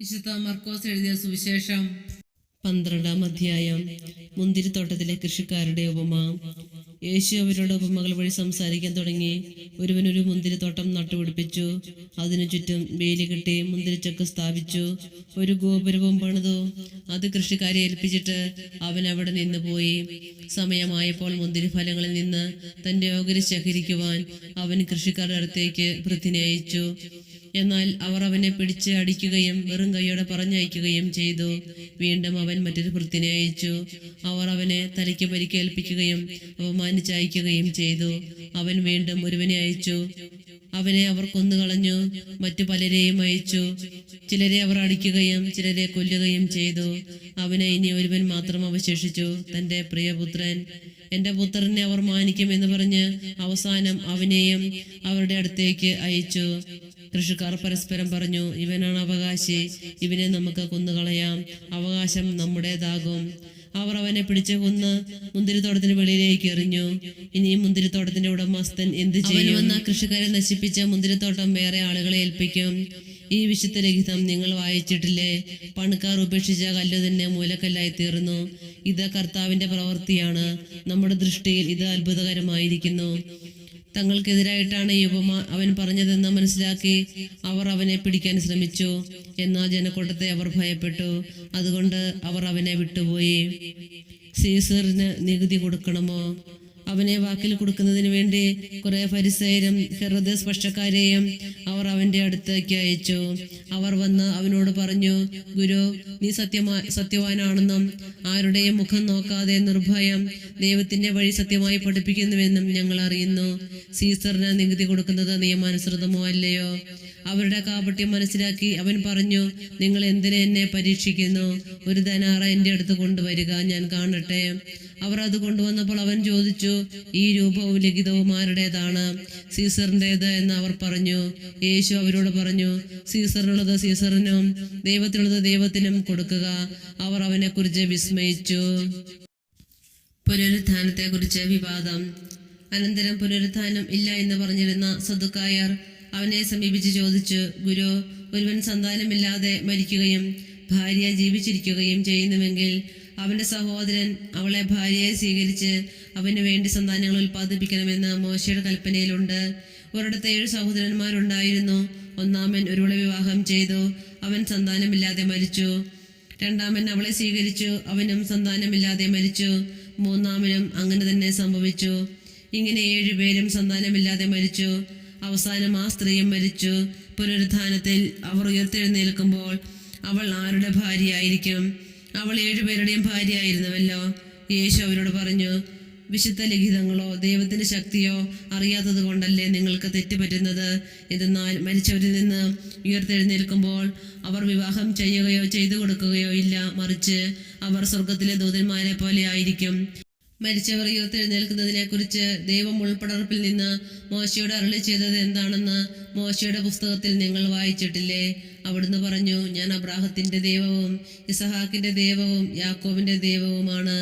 വിശുദ്ധ മർക്കോസ് എഴുതിയ സുവിശേഷം 12-ാം അധ്യായം. മുന്തിരിത്തോട്ടത്തിലെ കൃഷിക്കാരുടെ ഉപമ. യേശു അവരുടെ ഉപമകൾ വഴി സംസാരിക്കാൻ തുടങ്ങി. ഒരുവനൊരു മുന്തിരിത്തോട്ടം നട്ടുപിടിപ്പിച്ചു. അതിനു ചുറ്റും വേലി കെട്ടി മുന്തിരിച്ചക്ക് സ്ഥാപിച്ചു. ഒരു ഗോപുരവും പണിതു. അത് കൃഷിക്കാരെ ഏൽപ്പിച്ചിട്ട് അവൻ അവിടെ നിന്ന് പോയി. സമയമായപ്പോൾ മുന്തിരി ഫലങ്ങളിൽ നിന്ന് തന്റെ ഓഹരി ശേഖരിക്കുവാൻ അവൻ കൃഷിക്കാരുടെ അടുത്തേക്ക് വൃത്തിനെ അയച്ചു. എന്നാൽ അവർ അവനെ പിടിച്ച് അടിക്കുകയും വെറും കൈയോടെ പറഞ്ഞയക്കുകയും ചെയ്തു. വീണ്ടും അവൻ മറ്റൊരു ഭൃത്തിനെ അയച്ചു. അവർ അവനെ തലയ്ക്ക് പരിക്കേൽപ്പിക്കുകയും അപമാനിച്ചയക്കുകയും ചെയ്തു. അവൻ വീണ്ടും ഒരുവനെ അയച്ചു. അവനെ അവർ കൊന്നുകളഞ്ഞു. മറ്റു പലരെയും അയച്ചു. ചിലരെ അവർ അടിക്കുകയും ചിലരെ കൊല്ലുകയും ചെയ്തു. അവനെ ഇനി ഒരുവൻ മാത്രം അവശേഷിച്ചു, തന്റെ പ്രിയപുത്രൻ. എന്റെ പുത്രനെ അവർ മാനിക്കുമെന്ന് പറഞ്ഞ് അവസാനം അവനെയും അവരുടെ അടുത്തേക്ക് അയച്ചു. കൃഷിക്കാർ പരസ്പരം പറഞ്ഞു, ഇവനാണ് അവകാശി, ഇവനെ നമുക്ക് കൊന്നുകളയാം, അവകാശം നമ്മുടേതാകും. അവർ അവനെ പിടിച്ച് കൊന്ന് മുന്തിരിത്തോട്ടത്തിന് വെളിയിലേക്ക് എറിഞ്ഞു. ഇനി മുന്തിരിത്തോട്ടത്തിന്റെ ഉടമസ്ഥൻ എന്ത് ചെയ്യും? വന്ന കൃഷിക്കാരെ നശിപ്പിച്ച മുന്തിരിത്തോട്ടം വേറെ ആളുകളെ ഏൽപ്പിക്കും. ഈ വിശുദ്ധ ലിഖിതം നിങ്ങൾ വായിച്ചിട്ടില്ലേ? പണിക്കാർ ഉപേക്ഷിച്ച കല്ല് തന്നെ മൂലക്കല്ലായി തീർന്നു. ഇത് കർത്താവിന്റെ പ്രവൃത്തിയാണ്. നമ്മുടെ ദൃഷ്ടിയിൽ ഇത് അത്ഭുതകരമായിരിക്കുന്നു. തങ്ങൾക്കെതിരായിട്ടാണ് ഈ ഉപമ അവൻ പറഞ്ഞതെന്ന് മനസ്സിലാക്കി അവർ അവനെ പിടിക്കാൻ ശ്രമിച്ചു. എന്നാൽ ജനക്കൂട്ടത്തെ അവർ ഭയപ്പെട്ടു. അതുകൊണ്ട് അവർ അവനെ വിട്ടുപോയി. സീസറിന് നികുതി കൊടുക്കണമോ? അവനെ വാക്കിൽ കൊടുക്കുന്നതിന് വേണ്ടി കുറെ ഫരിസയരും ഹെരോദസ് പക്ഷക്കാരെയും അവർ അവന്റെ അടുത്തേക്ക് അയച്ചു. അവർ വന്ന് അവനോട് പറഞ്ഞു, ഗുരു, നീ സത്യവാനാണെന്നും ആരുടെയും മുഖം നോക്കാതെ നിർഭയം ദൈവത്തിന്റെ വഴി സത്യമായി പഠിപ്പിക്കുന്നുവെന്നും ഞങ്ങൾ അറിയുന്നു. സീസറിന് നികുതി കൊടുക്കുന്നത് നിയമാനുസൃതമോ അല്ലയോ? അവരുടെ കാപട്യം മനസ്സിലാക്കി അവൻ പറഞ്ഞു, നിങ്ങൾ എന്തിനെ എന്നെ പരീക്ഷിക്കുന്നു? ഒരു ധനാറ എന്റെ അടുത്ത് കൊണ്ടുവരിക, ഞാൻ കാണട്ടെ. അവർ അത് കൊണ്ടുവന്നപ്പോൾ അവൻ ചോദിച്ചു, ഈ രൂപവും ലിഖിതവും ആരുടേതാണ്? സീസറിൻ്റെത് എന്ന് അവർ പറഞ്ഞു. യേശു അവരോട് പറഞ്ഞു, സീസറിനുള്ളത് സീസറിനും ദൈവത്തിനുള്ളത് ദൈവത്തിനും കൊടുക്കുക. അവർ അവനെ കുറിച്ച് വിസ്മയിച്ചു. പുനരുത്ഥാനത്തെ കുറിച്ച് വിവാദം. അനന്തരം പുനരുത്ഥാനം ഇല്ല എന്ന് പറഞ്ഞിരുന്ന സദുക്കായർ അവനെ സമീപിച്ച് ചോദിച്ചു, ഗുരു, ഒരുവൻ സന്താനമില്ലാതെ മരിക്കുകയും ഭാര്യ ജീവിച്ചിരിക്കുകയും ചെയ്യുന്നുവെങ്കിൽ അവന്റെ സഹോദരൻ അവളെ ഭാര്യയെ സ്വീകരിച്ച് അവന് വേണ്ടി സന്താനങ്ങൾ ഉൽപ്പാദിപ്പിക്കണമെന്ന് മോശയുടെ കൽപ്പനയിലുണ്ട്. ഒരിടത്ത് 7 സഹോദരന്മാരുണ്ടായിരുന്നു. ഒന്നാമൻ ഒരുവളെ വിവാഹം ചെയ്തു, അവൻ സന്താനമില്ലാതെ മരിച്ചു. രണ്ടാമൻ അവളെ സ്വീകരിച്ചു, അവനും സന്താനമില്ലാതെ മരിച്ചു. മൂന്നാമനും അങ്ങനെ തന്നെ സംഭവിച്ചു. ഇങ്ങനെ 7 പേരും സന്താനമില്ലാതെ മരിച്ചു. അവസാനം ആ സ്ത്രീയും മരിച്ചു. പുനരുത്ഥാനത്തിൽ അവർ ഉയർത്തെഴുന്നേൽക്കുമ്പോൾ അവൾ ആരുടെ ഭാര്യയായിരിക്കും? അവൾ 7 പേരുടെയും ഭാര്യയായിരുന്നുവല്ലോ. യേശു അവരോട് പറഞ്ഞു, വിശുദ്ധ ലിഖിതങ്ങളോ ദൈവത്തിന്റെ ശക്തിയോ അറിയാത്തത് കൊണ്ടല്ലേ നിങ്ങൾക്ക് തെറ്റുപറ്റുന്നത്? എന്നാൽ മരിച്ചവരിൽ നിന്ന് ഉയർത്തെഴുന്നേൽക്കുമ്പോൾ അവർ വിവാഹം ചെയ്യുകയോ ചെയ്തു കൊടുക്കുകയോ ഇല്ല, മറിച്ച് അവർ സ്വർഗത്തിലെ ദൂതന്മാരെ പോലെ ആയിരിക്കും. മരിച്ചവർ ഉയർത്തെഴുന്നേൽക്കുന്നതിനെ കുറിച്ച് ദൈവം ഉൾപ്പടർപ്പിൽ നിന്ന് മോശയോട് അരുളി ചെയ്തത് എന്താണെന്ന് മോശയുടെ പുസ്തകത്തിൽ നിങ്ങൾ വായിച്ചിട്ടില്ലേ? അവിടുന്ന് പറഞ്ഞു, ഞാൻ അബ്രാഹത്തിന്റെ ദൈവവും ഇസഹാക്കിന്റെ ദൈവവും യാക്കോബിന്റെ ദൈവവുമാണ്.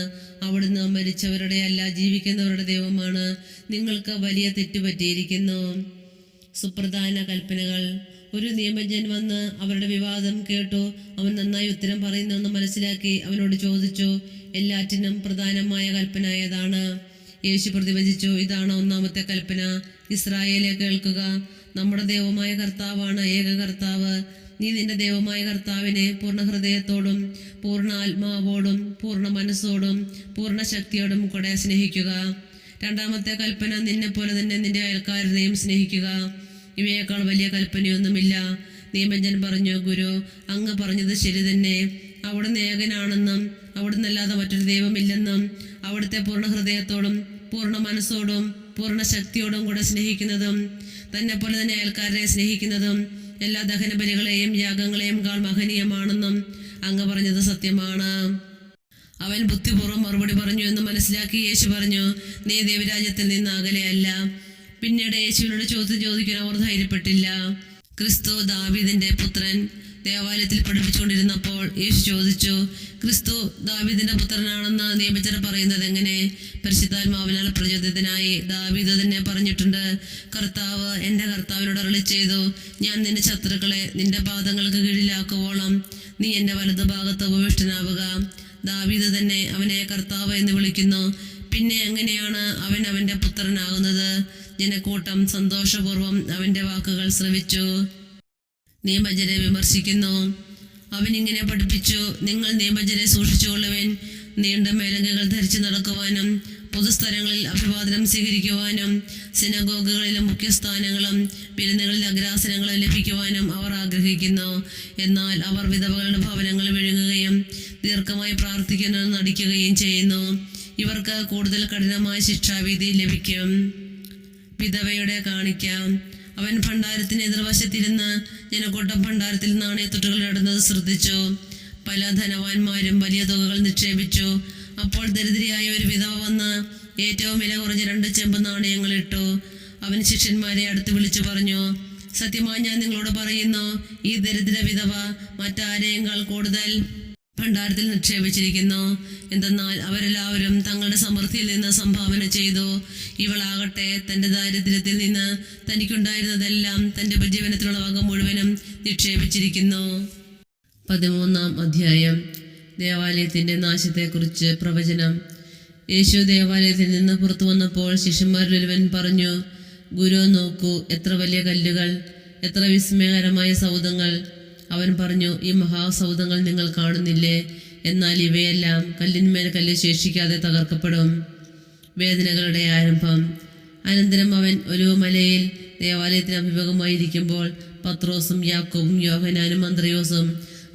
അവിടുന്ന് മരിച്ചവരുടെ അല്ല, ജീവിക്കുന്നവരുടെ ദൈവമാണ്. നിങ്ങൾക്ക് വലിയ തെറ്റുപറ്റിയിരിക്കുന്നു. സുപ്രധാന കൽപ്പനകൾ. ഒരു നിയമജ്ഞൻ വന്ന് അവരുടെ വിവാദം കേട്ടു. അവൻ നന്നായി ഉത്തരം പറയുന്നുവെന്ന് മനസ്സിലാക്കി അവനോട് ചോദിച്ചു, എല്ലാറ്റിനും പ്രധാനമായ കൽപ്പന ഏതാണ്? യേശു പ്രതിവചിച്ചു, ഇതാണ് ഒന്നാമത്തെ കൽപ്പന. ഇസ്രായേലെ കേൾക്കുക, നമ്മുടെ ദൈവമായ കർത്താവാണ് ഏക കർത്താവ്. നീ നിന്റെ ദൈവമായ കർത്താവിനെ പൂർണ്ണ ഹൃദയത്തോടും പൂർണ്ണ ആത്മാവോടും പൂർണ്ണ മനസ്സോടും പൂർണ്ണ ശക്തിയോടും കൂടെ സ്നേഹിക്കുക. രണ്ടാമത്തെ കൽപ്പന, നിന്നെ പോലെ തന്നെ നിന്റെ അയൽക്കാരനെയും സ്നേഹിക്കുക. ഇവയേക്കാൾ വലിയ കൽപ്പനയൊന്നുമില്ല. നിയമജ്ഞൻ പറഞ്ഞു, ഗുരു, അങ്ങ് പറഞ്ഞത് ശരി തന്നെ. അവിടുന്ന് ഏകനാണെന്നും അവിടുന്നല്ലാതെ മറ്റൊരു ദൈവമില്ലെന്നും അവിടുത്തെ പൂർണ്ണ ഹൃദയത്തോടും പൂർണ്ണ മനസ്സോടും പൂർണ്ണ ശക്തിയോടും കൂടെ സ്നേഹിക്കുന്നതും തന്നെ പോലെ തന്നെ അയൽക്കാരനെ സ്നേഹിക്കുന്നതും എല്ലാ ദഹനബലികളെയും യാഗങ്ങളെയും കാൾ മഹനീയമാണെന്നും അങ്ങ് പറഞ്ഞത് സത്യമാണ്. അവൻ ബുദ്ധിപൂർവ്വം മറുപടി പറഞ്ഞു എന്ന് മനസ്സിലാക്കി യേശു പറഞ്ഞു, നീ ദൈവരാജ്യത്തിൽ നിന്ന് അകലെയല്ല. പിന്നീട് യേശുവിനോട് ചോദിക്കാൻ അവർ ധൈര്യപ്പെട്ടില്ല. ക്രിസ്തു ദാവീദിന്റെ പുത്രൻ. ദേവാലയത്തിൽ പഠിപ്പിച്ചുകൊണ്ടിരുന്നപ്പോൾ യേശു ചോദിച്ചു, ക്രിസ്തു ദാവീദിന്റെ പുത്രനാണെന്ന് നിയമജ്ഞർ പറയുന്നത് എങ്ങനെ? പരിശുദ്ധാത്മാവിനാൽ പ്രചോദിതനായി ദാവീദ് തന്നെ പറഞ്ഞിട്ടുണ്ട്, കർത്താവ് എൻ്റെ കർത്താവിനോട് അരുളി ചെയ്തു, ഞാൻ നിന്റെ ശത്രുക്കളെ നിന്റെ പാദങ്ങൾക്ക് കീഴിലാക്കുവോളം നീ എൻ്റെ വലതുഭാഗത്ത് ഉപവിഷ്ടനാവുക. ദാവീദ് തന്നെ അവനെ കർത്താവ് എന്ന് വിളിക്കുന്നു. പിന്നെ എങ്ങനെയാണ് അവൻ അവൻ്റെ പുത്രനാകുന്നത്? ജനക്കൂട്ടം സന്തോഷപൂർവ്വം അവൻ്റെ വാക്കുകൾ ശ്രവിച്ചു. നിയമജ്ഞരെ വിമർശിക്കുന്നു. അവൻ ഇങ്ങനെ പഠിപ്പിച്ചു, നിങ്ങൾ നിയമജ്ഞരെ സൂക്ഷിച്ചുകൊള്ളുവൻ. നീണ്ട മേലങ്കകൾ ധരിച്ചു നടക്കുവാനും പൊതുസ്ഥലങ്ങളിൽ അഭിവാദനം സ്വീകരിക്കുവാനും സിനഗോഗുകളിലും മുഖ്യസ്ഥാനങ്ങളും വിരുന്നുകളിൽ അഗ്രാസനങ്ങളും ലഭിക്കുവാനും അവർ ആഗ്രഹിക്കുന്നു. എന്നാൽ അവർ വിധവകളുടെ ഭവനങ്ങൾ വിഴുങ്ങുകയും ദീർഘമായി പ്രാർത്ഥിക്കുന്നത് നടിക്കുകയും ചെയ്യുന്നു. ഇവർക്ക് കൂടുതൽ കഠിനമായ ശിക്ഷാവിധി ലഭിക്കും. വിധവയുടെ കാണിക്കാം. അവൻ ഭണ്ഡാരത്തിന് എതിർവശത്തിരുന്ന് ജനക്കൂട്ടം ഭണ്ഡാരത്തിൽ നാണയത്തൊട്ടുകൾ ഇടുന്നത് ശ്രദ്ധിച്ചു. പല ധനവാന്മാരും വലിയ തുകകൾ നിക്ഷേപിച്ചു. അപ്പോൾ ദരിദ്രയായ ഒരു വിധവ വന്ന് ഏറ്റവും വില കുറഞ്ഞ 2 ചെമ്പ് നാണയങ്ങൾ ഇട്ടു. അവൻ ശിഷ്യന്മാരെ അടുത്ത് വിളിച്ചു പറഞ്ഞു, സത്യമായി ഞാൻ നിങ്ങളോട് പറയുന്നു, ഈ ദരിദ്ര വിധവ മറ്റാരെയേക്കാൾ കൂടുതൽ ഭണ്ഡാരത്തിൽ നിക്ഷേപിച്ചിരിക്കുന്നു. എന്തെന്നാൽ അവരെല്ലാവരും തങ്ങളുടെ സമൃദ്ധിയിൽ നിന്ന് സംഭാവന ചെയ്തു. ഇവളാകട്ടെ തൻ്റെ ദാരിദ്ര്യത്തിൽ നിന്ന് തനിക്കുണ്ടായിരുന്നതെല്ലാം തൻ്റെ ഉപജീവനത്തിലുള്ള വക മുഴുവനും നിക്ഷേപിച്ചിരിക്കുന്നു. 13-ാം അധ്യായം. ദേവാലയത്തിൻ്റെ നാശത്തെക്കുറിച്ച് പ്രവചനം. യേശു ദേവാലയത്തിൽ നിന്ന് പുറത്തു വന്നപ്പോൾ ശിഷ്യന്മാരിൽ ഒരുവൻ പറഞ്ഞു, ഗുരു, നോക്കൂ, എത്ര വലിയ കല്ലുകൾ, എത്ര വിസ്മയകരമായ സൗധങ്ങൾ. അവൻ പറഞ്ഞു, ഈ മഹാസൗധങ്ങൾ നിങ്ങൾ കാണുന്നില്ലേ? എന്നാൽ ഇവയെല്ലാം കല്ലിന്മേൽ കല്ല് ശേഷിക്കാതെ തകർക്കപ്പെടും. വേദനകളുടെ ആരംഭം. അനന്തരം അവൻ ഒരു മലയിൽ ദേവാലയത്തിന് അഭിമുഖമായിരിക്കുമ്പോൾ പത്രോസും യാക്കോബും യോഹന്നാനും അന്ത്രയോസും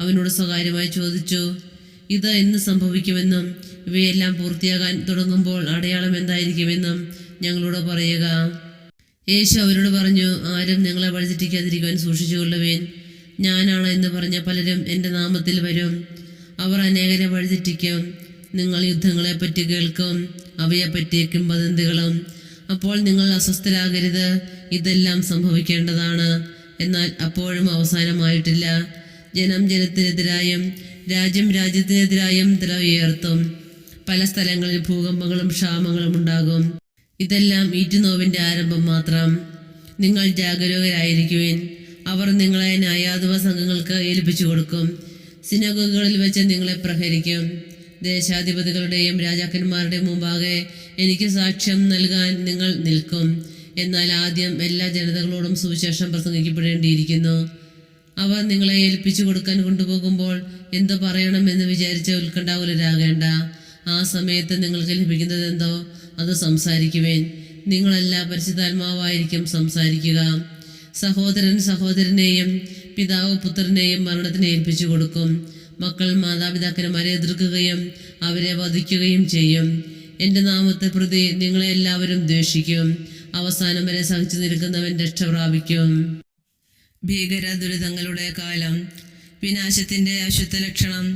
അവനോട് സ്വകാര്യമായി ചോദിച്ചു, ഇത് എന്ന് സംഭവിക്കുമെന്നും ഇവയെല്ലാം പൂർത്തിയാകാൻ തുടങ്ങുമ്പോൾ അടയാളം എന്തായിരിക്കുമെന്നും ഞങ്ങളോട് പറയുക. യേശു അവരോട് പറഞ്ഞു, ആരും നിങ്ങളെ വഴിതെറ്റിക്കാതിരിക്കുവാൻ സൂക്ഷിച്ചുകൊള്ളുവേൻ. ഞാനാണ് എന്ന് പറഞ്ഞ പലരും എൻ്റെ നാമത്തിൽ വരും. അവർ അനേകരെ വഴിതെറ്റിക്കും. നിങ്ങൾ യുദ്ധങ്ങളെപ്പറ്റി കേൾക്കും, അവയെപ്പറ്റി കിംവദന്തികളും. അപ്പോൾ നിങ്ങൾ അസ്വസ്ഥരാകരുത്. ഇതെല്ലാം സംഭവിക്കേണ്ടതാണ്, എന്നാൽ അപ്പോഴും അവസാനമായിട്ടില്ല. ജനം ജനത്തിനെതിരായും രാജ്യം രാജ്യത്തിനെതിരായും തല ഉയർത്തും. പല സ്ഥലങ്ങളിൽ ഭൂകമ്പങ്ങളും ക്ഷാമങ്ങളും ഉണ്ടാകും. ഇതെല്ലാം ഈറ്റുനോവിൻ്റെ ആരംഭം മാത്രം. നിങ്ങൾ ജാഗരൂകരായിരിക്കുവിൻ. അവർ നിങ്ങളെ ന്യായാധിപ സംഘങ്ങൾക്ക് ഏൽപ്പിച്ചു കൊടുക്കും. സിനഗോഗുകളിൽ വെച്ച് നിങ്ങളെ പ്രഹരിക്കും. ദേശാധിപതികളുടെയും രാജാക്കന്മാരുടെയും മുമ്പാകെ എനിക്ക് സാക്ഷ്യം നൽകാൻ നിങ്ങൾ നിൽക്കും. എന്നാൽ ആദ്യം എല്ലാ ജനതകളോടും സുവിശേഷം പ്രസംഗിക്കപ്പെടേണ്ടിയിരിക്കുന്നു. അവർ നിങ്ങളെ ഏൽപ്പിച്ചു കൊടുക്കാൻ കൊണ്ടുപോകുമ്പോൾ എന്തു പറയണമെന്ന് വിചാരിച്ച് ഉത്കണ്ഠാകുലരാകേണ്ട. ആ സമയത്ത് നിങ്ങൾക്ക് ലഭിക്കുന്നത് എന്തോ അത് സംസാരിക്കുവേൻ. നിങ്ങളല്ല, പരിശുദ്ധാത്മാവായിരിക്കും സംസാരിക്കുക. സഹോദരൻ സഹോദരനെയും പിതാവ് പുത്രനെയും മരണത്തിന് ഏൽപ്പിച്ചു കൊടുക്കും. മക്കൾ മാതാപിതാക്കന്മാരെ എതിർക്കുകയും അവരെ വധിക്കുകയും ചെയ്യും. എൻ്റെ നാമത്തെ പ്രതി നിങ്ങളെ എല്ലാവരും ദ്വേഷിക്കും. അവസാനം വരെ സഹിച്ചു നിൽക്കുന്നവൻ രക്ഷ പ്രാപിക്കും. ഭീകര ദുരിതങ്ങളുടെ കാലം. വിനാശത്തിൻ്റെ അശുദ്ധ ലക്ഷണം.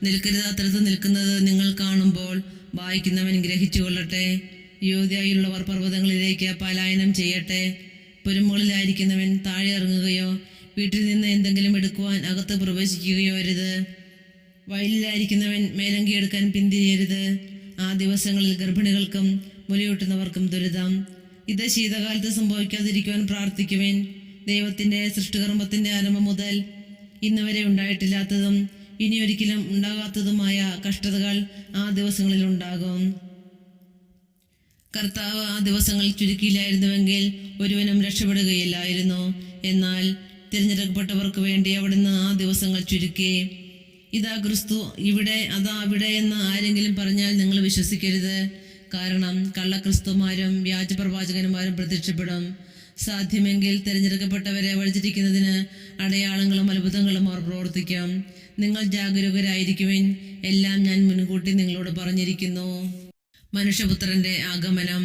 നിൽക്കരുതാത്തടത്ത് നിൽക്കുന്നത് നിങ്ങൾ കാണുമ്പോൾ വായിക്കുന്നവൻ ഗ്രഹിച്ചു കൊള്ളട്ടെ. യൂദയായിലുള്ളവർ പർവ്വതങ്ങളിലേക്ക് പലായനം ചെയ്യട്ടെ. പുരമുകളിലായിരിക്കുന്നവൻ താഴെ ഇറങ്ങുകയോ വീട്ടിൽ നിന്ന് എന്തെങ്കിലും എടുക്കുവാൻ അകത്ത് പ്രവേശിക്കുകയോ അരുത്. വയലിലായിരിക്കുന്നവൻ മേലങ്കി എടുക്കാൻ പിന്തിരിയരുത്. ആ ദിവസങ്ങളിൽ ഗർഭിണികൾക്കും മുലയൂട്ടുന്നവർക്കും ദുരിതം. ഇത് ശീതകാലത്ത് സംഭവിക്കാതിരിക്കുവാൻ പ്രാർത്ഥിക്കുവേൻ. ദൈവത്തിൻ്റെ സൃഷ്ടികർമ്മത്തിൻ്റെ ആരംഭം മുതൽ ഇന്ന് വരെ ഉണ്ടായിട്ടില്ലാത്തതും ഇനി ഒരിക്കലും ഉണ്ടാകാത്തതുമായ കഷ്ടതകൾ ആ ദിവസങ്ങളിൽ ഉണ്ടാകും. കർത്താവ് ആ ദിവസങ്ങൾ ചുരുക്കിയില്ലായിരുന്നുവെങ്കിൽ ഒരുവനും രക്ഷപ്പെടുകയില്ലായിരുന്നു. എന്നാൽ തിരഞ്ഞെടുക്കപ്പെട്ടവർക്ക് വേണ്ടി അവിടുന്ന് ആ ദിവസങ്ങൾ ചുരുക്കി. ഇതാ ക്രിസ്തു ഇവിടെ, അതാ അവിടെ എന്ന് ആരെങ്കിലും പറഞ്ഞാൽ നിങ്ങൾ വിശ്വസിക്കരുത്. കാരണം കള്ളക്രിസ്തുമാരും വ്യാജപ്രവാചകന്മാരും പ്രത്യക്ഷപ്പെടും. സാധ്യമെങ്കിൽ തിരഞ്ഞെടുക്കപ്പെട്ടവരെ വഴിതിരിക്കുന്നതിന് അടയാളങ്ങളും അത്ഭുതങ്ങളും അവർ പ്രവർത്തിക്കും. നിങ്ങൾ ജാഗരൂകരായിരിക്കുവിൻ. എല്ലാം ഞാൻ മുൻകൂട്ടി നിങ്ങളോട് പറഞ്ഞിരിക്കുന്നു. മനുഷ്യപുത്രന്റെ ആഗമനം.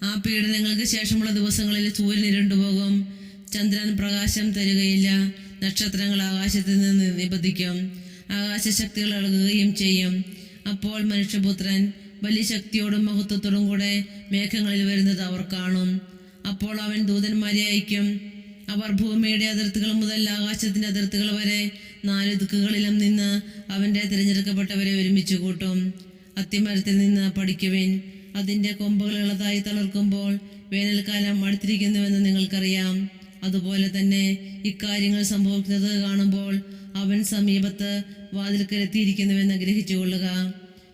ആ പീഡനങ്ങൾക്ക് ശേഷമുള്ള ദിവസങ്ങളിൽ സൂര്യൻ ഇരുണ്ടുപോകും, ചന്ദ്രൻ പ്രകാശം തരുകയില്ല, നക്ഷത്രങ്ങൾ ആകാശത്തിൽ നിന്ന് നിപതിക്കും, ആകാശശക്തികൾ ഇളകുകയും ചെയ്യും. അപ്പോൾ മനുഷ്യപുത്രൻ വലിയ ശക്തിയോടും മഹത്വത്തോടും കൂടെ മേഘങ്ങളിൽ വരുന്നത് അവർ കാണും. അപ്പോൾ അവൻ ദൂതന്മാരെ അയക്കും. അവർ ഭൂമിയുടെ അതിർത്തികൾ മുതൽ ആകാശത്തിൻ്റെ അതിർത്തികൾ വരെ 4 ദിക്കുകളിലും നിന്ന് അവൻ്റെ തിരഞ്ഞെടുക്കപ്പെട്ടവരെ ഒരുമിച്ച് കൂട്ടും. അത്തിമരത്തിൽ നിന്ന് പഠിക്കുവിൻ. അതിൻ്റെ കൊമ്പുകൾ ഇളതായി തളർക്കുമ്പോൾ വേനൽക്കാലം അടുത്തിരിക്കുന്നുവെന്ന് നിങ്ങൾക്കറിയാം. അതുപോലെ തന്നെ ഇക്കാര്യങ്ങൾ സംഭവിക്കുന്നത് കാണുമ്പോൾ അവൻ സമീപത്ത് വാതിൽക്കലെത്തിയിരിക്കുന്നുവെന്ന് ഗ്രഹിച്ചുകൊള്ളുക.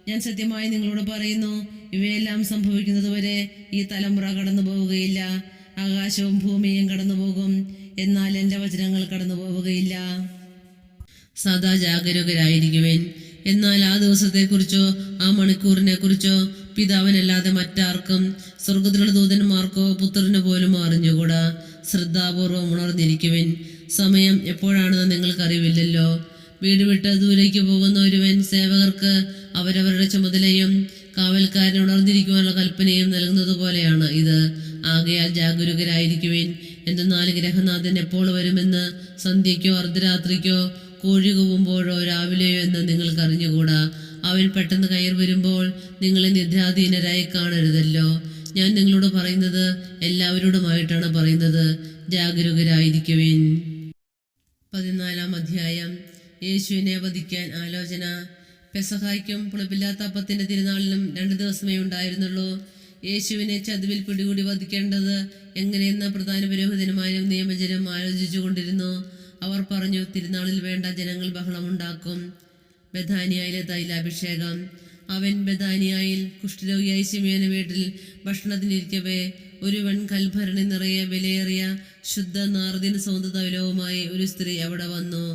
ഞാൻ സത്യമായി നിങ്ങളോട് പറയുന്നു, ഇവയെല്ലാം സംഭവിക്കുന്നതുവരെ ഈ തലമുറ കടന്നു പോവുകയില്ല. ആകാശവും ഭൂമിയും കടന്നു പോകും, എന്നാൽ എൻ്റെ വചനങ്ങൾ കടന്നു പോവുകയില്ല. സദാ ജാഗരൂകരായിരിക്കുവിൻ. എന്നാൽ ആ ദിവസത്തെക്കുറിച്ചോ ആ മണിക്കൂറിനെക്കുറിച്ചോ പിതാവിനല്ലാതെ മറ്റാർക്കും, സ്വർഗത്തിലുള്ള ദൂതന്മാർക്കോ പുത്രന് പോലും അറിഞ്ഞുകൂടാ. ശ്രദ്ധാപൂർവം ഉണർന്നിരിക്കുവിൻ. സമയം എപ്പോഴാണെന്ന് നിങ്ങൾക്കറിവില്ലല്ലോ. വീട് വിട്ട് ദൂരേക്ക് പോകുന്ന ഒരുവൻ സേവകർക്ക് അവരവരുടെ ചുമതലയും കാവൽക്കാരൻ ഉണർന്നിരിക്കുവാനുള്ള കൽപ്പനയും നൽകുന്നത് പോലെയാണ് ഇത്. ആകയാൽ ജാഗരൂകരായിരിക്കുവിൻ. എന്തെന്നാൽ ഗ്രഹനാഥൻ എപ്പോൾ വരുമെന്ന് സന്ധ്യയ്ക്കോ അർദ്ധരാത്രിക്കോ കോഴി കൂവുമ്പോഴോ രാവിലെയോ എന്ന് നിങ്ങൾക്ക് അറിഞ്ഞുകൂടാ. അവൻ പെട്ടെന്ന് കയറി വരുമ്പോൾ നിങ്ങളെ നിദ്രാധീനരായി കാണരുതല്ലോ. ഞാൻ നിങ്ങളോട് പറയുന്നത് എല്ലാവരോടുമായിട്ടാണ് പറയുന്നത്, ജാഗരൂകരായിരിക്കുവിൻ. 14-ാം അധ്യായം. യേശുവിനെ വധിക്കാൻ ആലോചന. പെസഹായ്ക്കും പുളിപ്പില്ലാത്ത അപ്പത്തിന്റെ തിരുനാളിനും 2 ദിവസമേ ഉണ്ടായിരുന്നുള്ളൂ. യേശുവിനെ ചതുവിൽ പിടികൂടി വധിക്കേണ്ടത് എങ്ങനെയെന്ന് പ്രധാന പുരോഹിതന്മാരും നിയമജരും ആലോചിച്ചു കൊണ്ടിരുന്നു. അവർ പറഞ്ഞു, തിരുനാളിൽ വേണ്ട, ജനങ്ങൾ ബഹളമുണ്ടാക്കും. ബഥാനിയയിലെ തൈലാഭിഷേകം. അവൻ ബഥാനിയയിൽ കുഷ്ഠരോഗിയായി ശിമയോന്റെ വീട്ടിൽ ഭക്ഷണത്തിനിരിക്കവേ ഒരുവൻ കൽഭരണി നിറയെ വിലയേറിയ ശുദ്ധ നാർദിൻ സൗന്ദതൈലവുമായി ഒരു സ്ത്രീ അവിടെ വന്നു.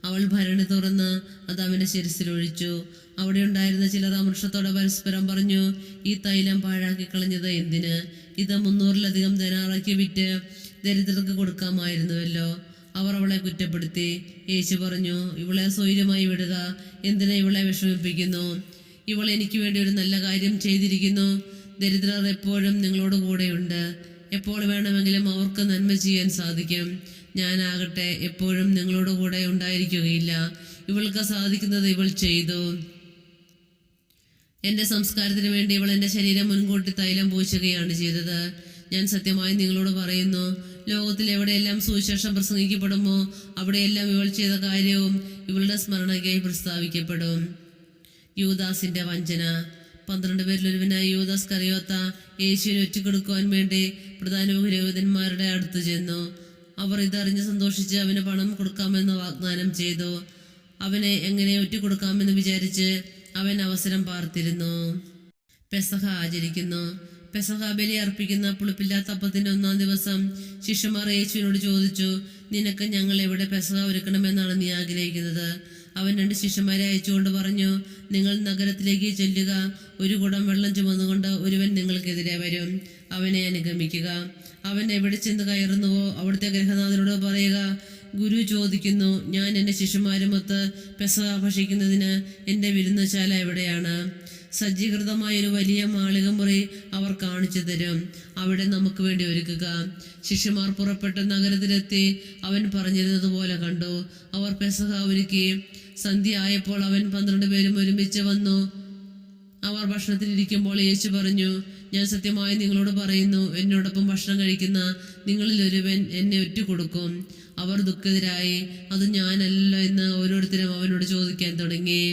അവൾ ഭരണി തുറന്ന് അത് അവന്റെ ശിരസിലൊഴിച്ചു. അവിടെ ഉണ്ടായിരുന്ന ചിലർ അമൃഷത്തോടെ പരസ്പരം പറഞ്ഞു, ഈ തൈലം പാഴാക്കി കളഞ്ഞത് എന്തിന്? ഇത് 300-ലധികം ധനാറാക്കി വിറ്റ് ദരിദ്രർക്ക് കൊടുക്കാമായിരുന്നുവല്ലോ. അവർ അവളെ കുറ്റപ്പെടുത്തി. യേശു പറഞ്ഞു, ഇവളെ സ്വൈര്യമായി വിടുക. എന്തിനാ ഇവളെ വിഷമിപ്പിക്കുന്നു? ഇവൾ എനിക്ക് വേണ്ടി ഒരു നല്ല കാര്യം ചെയ്തിരിക്കുന്നു. ദരിദ്രർ എപ്പോഴും നിങ്ങളോട് കൂടെയുണ്ട്. എപ്പോൾ വേണമെങ്കിലും അവർക്ക് നന്മ ചെയ്യാൻ സാധിക്കും. ഞാനാകട്ടെ എപ്പോഴും നിങ്ങളോട് കൂടെ ഉണ്ടായിരിക്കുകയില്ല. ഇവൾക്ക് സാധിക്കുന്നത് ഇവൾ ചെയ്തു. എൻ്റെ സംസ്കാരത്തിന് വേണ്ടി ഇവൾ എൻ്റെ ശരീരം മുൻകൂട്ടി തൈലം പൂശുകയാണ് ചെയ്തത്. ഞാൻ സത്യമായി നിങ്ങളോട് പറയുന്നു, ലോകത്തിൽ എവിടെയെല്ലാം സുവിശേഷം പ്രസംഗിക്കപ്പെടുമോ അവിടെയെല്ലാം ഇവൾ ചെയ്ത കാര്യവും ഇവളുടെ സ്മരണയ്ക്കായി പ്രസ്താവിക്കപ്പെടും. യൂദാസിന്റെ വഞ്ചന. 12 പേരിൽ ഒരുവനായ യൂദാസ് കറിയോത്ത യേശുവിനെ ഒറ്റിക്കൊടുക്കുവാൻ വേണ്ടി പ്രധാന പുരോഹിതന്മാരുടെ അടുത്ത് ചെന്നു. അവർ ഇതറിഞ്ഞ് സന്തോഷിച്ച് അവന് പണം കൊടുക്കാമെന്ന് വാഗ്ദാനം ചെയ്തു. അവനെ എങ്ങനെ ഒറ്റിക്കൊടുക്കാമെന്ന് വിചാരിച്ച് അവൻ അവസരം പാർത്തിരുന്നു. പെസഹ ആചരിക്കുന്നു. പെസഹ ബലി അർപ്പിക്കുന്ന പുളിപ്പില്ലാത്ത അപ്പത്തിന്റെ 1-ാം ദിവസം ശിഷ്യന്മാർ യേശുവിനോട് ചോദിച്ചു, നിനക്ക് ഞങ്ങൾ എവിടെ പെസഹ ഒരുക്കണമെന്നാണ് നീ ആഗ്രഹിക്കുന്നത്? അവൻ 2 ശിഷ്യന്മാരെ അയച്ചുകൊണ്ട് പറഞ്ഞു, നിങ്ങൾ നഗരത്തിലേക്ക് ചെല്ലുക. ഒരു കുടം വെള്ളം ചുമന്നുകൊണ്ട് ഒരുവൻ നിങ്ങൾക്കെതിരെ വരും. അവനെ അനുഗമിക്കുക. അവൻ എവിടെ ചെന്ന് കയറുന്നുവോ അവിടുത്തെ ഗൃഹനാഥനോട് പറയുക, ഗുരു ചോദിക്കുന്നു, ഞാൻ എൻ്റെ ശിഷ്യന്മാരുമൊത്ത് പെസഹ ഭക്ഷിക്കുന്നതിന് എൻ്റെ വിരുന്നുശാല എവിടെയാണ്? സജ്ജീകൃതമായൊരു വലിയ മാളികമുറി അവർ കാണിച്ചു തരും. അവിടെ നമുക്ക് വേണ്ടി ഒരുക്കുക. ശിഷ്യന്മാർ പുറപ്പെട്ട് നഗരത്തിലെത്തി അവൻ പറഞ്ഞിരുന്നത് പോലെ കണ്ടു. അവർ പെസഹ ഒരുക്കി. സന്ധ്യ ആയപ്പോൾ അവൻ 12 പേരും ഒരുമിച്ച് വന്നു. അവർ ഭക്ഷണത്തിനിരിക്കുമ്പോൾ യേശു പറഞ്ഞു, ഞാൻ സത്യമായി നിങ്ങളോട് പറയുന്നു, എന്നോടൊപ്പം ഭക്ഷണം കഴിക്കുന്ന നിങ്ങളിൽ ഒരുവൻ എന്നെ ഒറ്റുകൊടുക്കും. അവർ ദുഃഖിതരായി, അത് ഞാനല്ലോ എന്ന് ഓരോരുത്തരും അവനോട് ചോദിക്കാൻ തുടങ്ങി.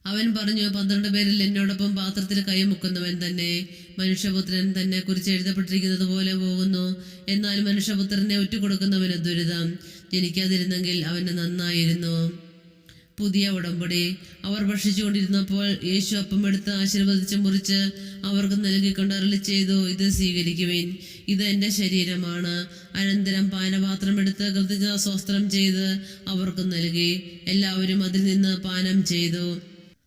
അവൻ പറഞ്ഞു, 12 പേരിൽ എന്നോടൊപ്പം പാത്രത്തിൽ കൈമുക്കുന്നവൻ തന്നെ. മനുഷ്യപുത്രൻ തന്നെ കുറിച്ച് എഴുതപ്പെട്ടിരിക്കുന്നത് പോലെ പോകുന്നു. എന്നാൽ മനുഷ്യപുത്രനെ ഒറ്റുകൊടുക്കുന്നവന് ദുരിതം. ജനിക്കാതിരുന്നെങ്കിൽ അവന് നന്നായിരുന്നു. പുതിയ ഉടമ്പടി. അവർ ഭക്ഷിച്ചുകൊണ്ടിരുന്നപ്പോൾ യേശു അപ്പമെടുത്ത് ആശീർവദിച്ച് മുറിച്ച് അവർക്ക് നൽകിക്കൊണ്ട് അരുളി ചെയ്തു, ഇത് സ്വീകരിക്കുവിൻ, ഇത് എൻ്റെ ശരീരമാണ്. അനന്തരം പാനപാത്രം എടുത്ത് കൃതജ്ഞതാസ്തോത്രം ചെയ്ത് അവർക്ക് നൽകി. എല്ലാവരും അതിൽ നിന്ന് പാനം ചെയ്തു.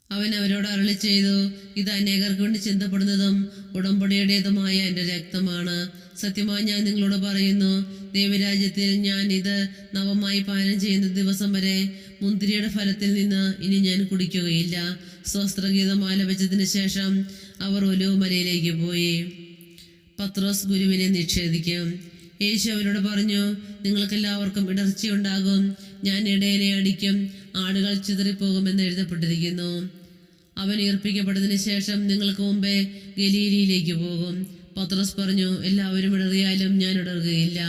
അവൻ അവരോട് അരുളി ചെയ്തു, ഇത് അനേകർക്ക് വേണ്ടി ചിന്തപ്പെടുന്നതും ഉടമ്പടിയുടേതുമായ എൻ്റെ രക്തമാണ്. സത്യമായി ഞാൻ നിങ്ങളോട് പറയുന്നു, ദൈവരാജ്യത്തിൽ ഞാൻ ഇത് നവമായി പാനം ചെയ്യുന്ന ദിവസം വരെ മുന്തിരിയുടെ ഫലത്തിൽ നിന്ന് ഇനി ഞാൻ കുടിക്കുകയില്ല. സ്വസ്ത്രഗീതം ആലപിച്ചതിന് ശേഷം അവർ ഒലിവുമലയിലേക്ക് പോയി. പത്രോസ് ഗുരുവിനെ നിഷേധിക്കും. യേശു അവരോട് പറഞ്ഞു, നിങ്ങൾക്കെല്ലാവർക്കും ഇടർച്ചയുണ്ടാകും. ഞാൻ ഇടയനെ അടിക്കും, ആടുകൾ ചിതറിപ്പോകുമെന്ന് എഴുതപ്പെട്ടിരിക്കുന്നു. അവൻ ഈർപ്പിക്കപ്പെട്ടതിന് ശേഷം നിങ്ങൾക്ക് മുമ്പേ ഗലീലയിലേക്ക് പോകും. പത്രോസ് പറഞ്ഞു, എല്ലാവരും ഇടറിയാലും ഞാൻ ഇടറുകയില്ല.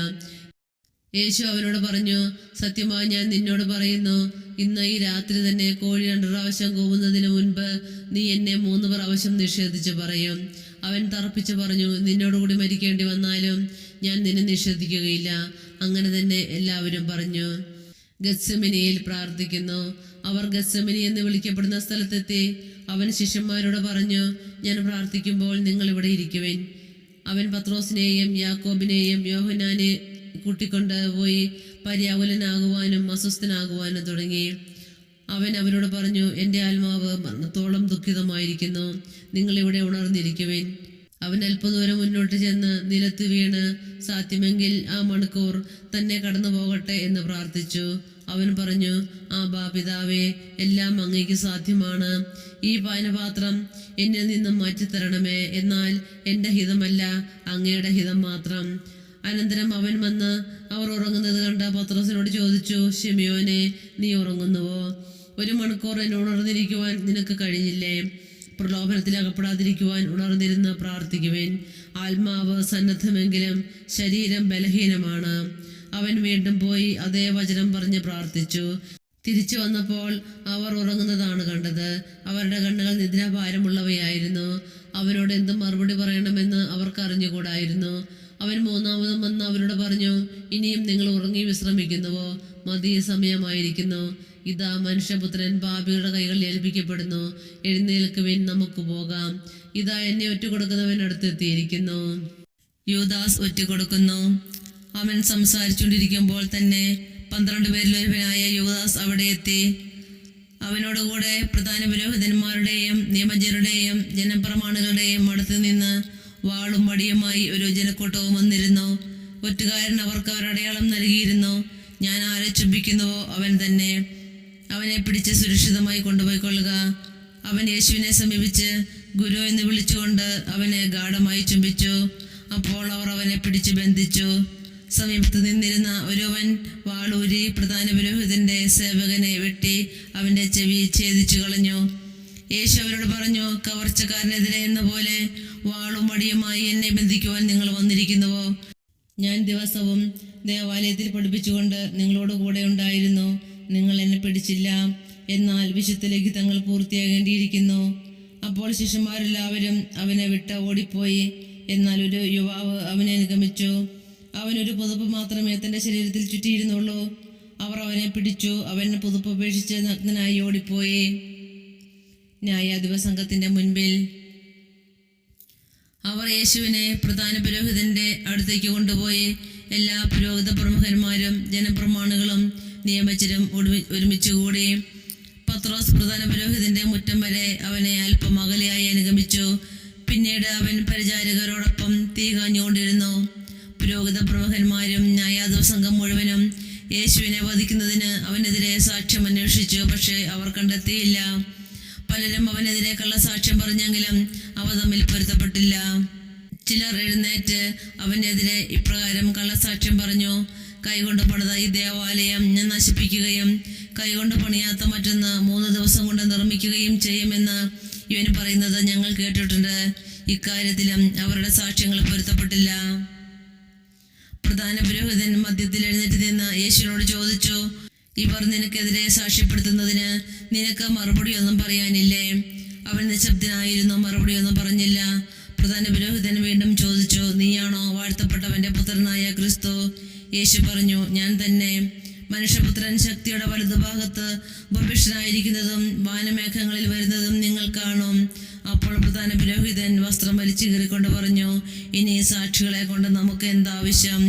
യേശു അവനോട് പറഞ്ഞു, സത്യമായി ഞാൻ നിന്നോട് പറയുന്നു, ഇന്ന് ഈ രാത്രി തന്നെ കോഴി 2 പ്രാവശ്യം കൂവുന്നതിന് മുൻപ് നീ എന്നെ 3 പ്രാവശ്യം നിഷേധിച്ച് പറയും. അവൻ തറപ്പിച്ച് പറഞ്ഞു, നിന്നോടുകൂടി മരിക്കേണ്ടി വന്നാലും ഞാൻ നിന്നെ നിഷേധിക്കുകയില്ല. അങ്ങനെ തന്നെ എല്ലാവരും പറഞ്ഞു. ഗത്സമനിയിൽ പ്രാർത്ഥിക്കുന്നു. അവർ ഗത്സമനി എന്ന് വിളിക്കപ്പെടുന്ന സ്ഥലത്തെത്തി. അവൻ ശിഷ്യന്മാരോട് പറഞ്ഞു, ഞാൻ പ്രാർത്ഥിക്കുമ്പോൾ നിങ്ങൾ ഇവിടെ ഇരിക്കുവിൻ. അവൻ പത്രോസിനെയും യാക്കോബിനെയും യോഹന്നാനെ കൂട്ടിക്കൊണ്ട് പോയി പര്യാകുലനാകുവാനും അസ്വസ്ഥനാകുവാനും തുടങ്ങി. അവൻ അവരോട് പറഞ്ഞു, എൻ്റെ ആത്മാവ് മരണത്തോളം ദുഃഖിതമായിരിക്കുന്നു. നിങ്ങളിവിടെ ഉണർന്നിരിക്കുവിൻ. അവൻ അല്പദൂരം മുന്നോട്ട് ചെന്ന് നിലത്ത് വീണ്, സാധ്യമെങ്കിൽ ആ മണിക്കൂർ തന്നെ കടന്നു പോകട്ടെ എന്ന് പ്രാർത്ഥിച്ചു. അവൻ പറഞ്ഞു, ആബാ പിതാവേ, എല്ലാം അങ്ങേക്ക് സാധ്യമാണ്. ഈ പാനപാത്രം എന്നിൽ നിന്നും മാറ്റിത്തരണമേ. എന്നാൽ എൻ്റെ ഹിതമല്ല, അങ്ങയുടെ ഹിതം മാത്രം. അനന്തരം അവൻ വന്ന് അവർ ഉറങ്ങുന്നത് കണ്ട് പത്രോസിനോട് ചോദിച്ചു, ശിമയോനെ, നീ ഉറങ്ങുന്നുവോ? 1 മണിക്കൂർ എന്നെ ഉണർന്നിരിക്കുവാൻ നിനക്ക് കഴിഞ്ഞില്ലേ? പ്രലോഭനത്തിൽ അകപ്പെടാതിരിക്കുവാൻ ഉണർന്നിരുന്ന് പ്രാർത്ഥിക്കുവിൻ. ആത്മാവ് സന്നദ്ധമെങ്കിലും ശരീരം ബലഹീനമാണ്. അവൻ വീണ്ടും പോയി അതേ വചനം പറഞ്ഞ് പ്രാർത്ഥിച്ചു. തിരിച്ചു വന്നപ്പോൾ അവർ ഉറങ്ങുന്നതാണ് കണ്ടത്. അവരുടെ കണ്ണുകൾ നിദ്രാഭാരമുള്ളവയായിരുന്നു. അവനോട് എന്ത് മറുപടി പറയണമെന്ന് അവർക്ക് അറിഞ്ഞുകൂടായിരുന്നു. അവൻ 3ാമതും വന്ന് അവരോട് പറഞ്ഞു, ഇനിയും നിങ്ങൾ ഉറങ്ങി വിശ്രമിക്കുന്നുവോ? മതി, സമയമായിരിക്കുന്നു. ഇതാ മനുഷ്യപുത്രൻ പാപികളുടെ കൈകളിൽ ഏൽപ്പിക്കപ്പെടുന്നു. എഴുന്നേൽക്കുവിൻ, നമുക്ക് പോകാം. ഇതാ എന്നെ ഒറ്റുകൊടുക്കുന്നവൻ അടുത്തെത്തിയിരിക്കുന്നു. യൂദാസ് ഒറ്റുകൊടുക്കുന്നു. അവൻ സംസാരിച്ചുകൊണ്ടിരിക്കുമ്പോൾ തന്നെ 12 പേരിൽ ഒരുവനായ യൂദാസ് അവിടെ എത്തി. അവനോടുകൂടെ പ്രധാന പുരോഹിതന്മാരുടെയും നിയമജ്ഞരുടെയും ജനപ്രമാണികളുടെയും അടുത്ത് നിന്ന് വാളും വടിയുമായി ഒരു ജനക്കൂട്ടവും വന്നിരുന്നു. ഒറ്റുകാരൻ അവർക്ക് ഒരടയാളം നൽകിയിരുന്നു. ഞാൻ ആരെ ചുംബിക്കുന്നുവോ അവൻ തന്നെ. അവനെ പിടിച്ച് സുരക്ഷിതമായി കൊണ്ടുപോയിക്കൊള്ളുക. അവൻ യേശുവിനെ സമീപിച്ച് ഗുരു എന്ന് വിളിച്ചുകൊണ്ട് അവനെ ഗാഢമായി ചുംബിച്ചു. അപ്പോൾ അവർ അവനെ പിടിച്ചു ബന്ധിച്ചു. സമീപത്ത് നിന്നിരുന്ന ഒരുവൻ വാളൂരി പ്രധാന പുരോഹിതന്റെ സേവകനെ വെട്ടി അവന്റെ ചെവി ഛേദിച്ചു കളഞ്ഞു. യേശു അവരോട് പറഞ്ഞു, കവർച്ചക്കാരനെതിരെ എന്ന പോലെ വാളും വടിയുമായി എന്നെ ബന്ധിക്കുവാൻ നിങ്ങൾ വന്നിരിക്കുന്നുവോ? ഞാൻ ദിവസവും ദേവാലയത്തിൽ പഠിപ്പിച്ചുകൊണ്ട് നിങ്ങളോട് കൂടെ ഉണ്ടായിരുന്നു. നിങ്ങൾ എന്നെ പിടിച്ചില്ല. എന്നാൽ വിശുദ്ധ ലിഖിതങ്ങൾ പൂർത്തിയാകേണ്ടിയിരിക്കുന്നു. അപ്പോൾ ശിഷ്യന്മാരെല്ലാവരും അവനെ വിട്ട് ഓടിപ്പോയി. എന്നാൽ ഒരു യുവാവ് അവനെ അനുഗമിച്ചു. അവനൊരു പുതുപ്പ് മാത്രമേ തൻ്റെ ശരീരത്തിൽ ചുറ്റിയിരുന്നുള്ളൂ. അവർ അവനെ പിടിച്ചു. അവൻ പുതുപ്പ് ഉപേക്ഷിച്ച് നഗ്നനായി ഓടിപ്പോയി. ന്യായാധിപ സംഘത്തിന്റെ മുൻപിൽ അവർ യേശുവിനെ പ്രധാന പുരോഹിതന്റെ അടുത്തേക്ക് കൊണ്ടുപോയി. എല്ലാ പുരോഹിത പ്രമുഖന്മാരും ജനപ്രമാണികളും നിയമജ്ഞരും ഒരുമിച്ച് കൂടി. പത്രോസ് പ്രധാന പുരോഹിതന്റെ മുറ്റം വരെ അവനെ അല്പം അകലെയായി അനുഗമിച്ചു. പിന്നീട് അവൻ പരിചാരകരോടൊപ്പം തീ കാഞ്ഞുകൊണ്ടിരുന്നു. പുരോഹിത പ്രമുഖന്മാരും ന്യായാധിപ സംഘം മുഴുവനും യേശുവിനെ വധിക്കുന്നതിന് അവനെതിരെ സാക്ഷ്യം അന്വേഷിച്ചു. പക്ഷേ അവർ കണ്ടെത്തിയില്ല. പലരും അവനെതിരെ കള്ളസാക്ഷ്യം പറഞ്ഞെങ്കിലും അവ തമ്മിൽ പൊരുത്തപ്പെട്ടില്ല. ചിലർ എഴുന്നേറ്റ് അവനെതിരെ ഇപ്രകാരം കള്ളസാക്ഷ്യം പറഞ്ഞു, കൈകൊണ്ട് പണിത ഈ ദേവാലയം ഞാൻ നശിപ്പിക്കുകയും കൈകൊണ്ട് പണിയാത്ത മറ്റൊന്ന് 3 ദിവസം കൊണ്ട് നിർമ്മിക്കുകയും ചെയ്യുമെന്ന് ഇവൻ പറയുന്നത് ഞങ്ങൾ കേട്ടിട്ടുണ്ട്. ഇക്കാര്യത്തിലും അവരുടെ സാക്ഷ്യങ്ങൾ പൊരുത്തപ്പെട്ടില്ല. പ്രധാന പുരോഹിതൻ മധ്യത്തിൽ എഴുന്നേറ്റ് നിന്ന് യേശുവിനോട് ചോദിച്ചു, ഇവർ നിനക്കെതിരെ സാക്ഷ്യപ്പെടുത്തുന്നതിന് നിനക്ക് മറുപടിയൊന്നും പറയാനില്ലേ? അവൻ നിശബ്ദനായിരുന്നു, മറുപടിയൊന്നും പറഞ്ഞില്ല. പ്രധാന പുരോഹിതൻ വീണ്ടും ചോദിച്ചു, നീയാണോ വാഴ്ത്തപ്പെട്ടവന്റെ പുത്രനായ ക്രിസ്തു? യേശു പറഞ്ഞു, ഞാൻ തന്നെ. മനുഷ്യപുത്രൻ ശക്തിയുടെ വലതുഭാഗത്ത് ഉപവിഷ്ടനായിരിക്കുന്നതും വാനമേഘങ്ങളിൽ വരുന്നതും നിങ്ങൾ കാണും. അപ്പോൾ പ്രധാന പുരോഹിതൻ വസ്ത്രം വലിച്ചു കീറിക്കൊണ്ട് പറഞ്ഞു, ഇനി സാക്ഷികളെ കൊണ്ട് നമുക്ക് എന്താവശ്യം?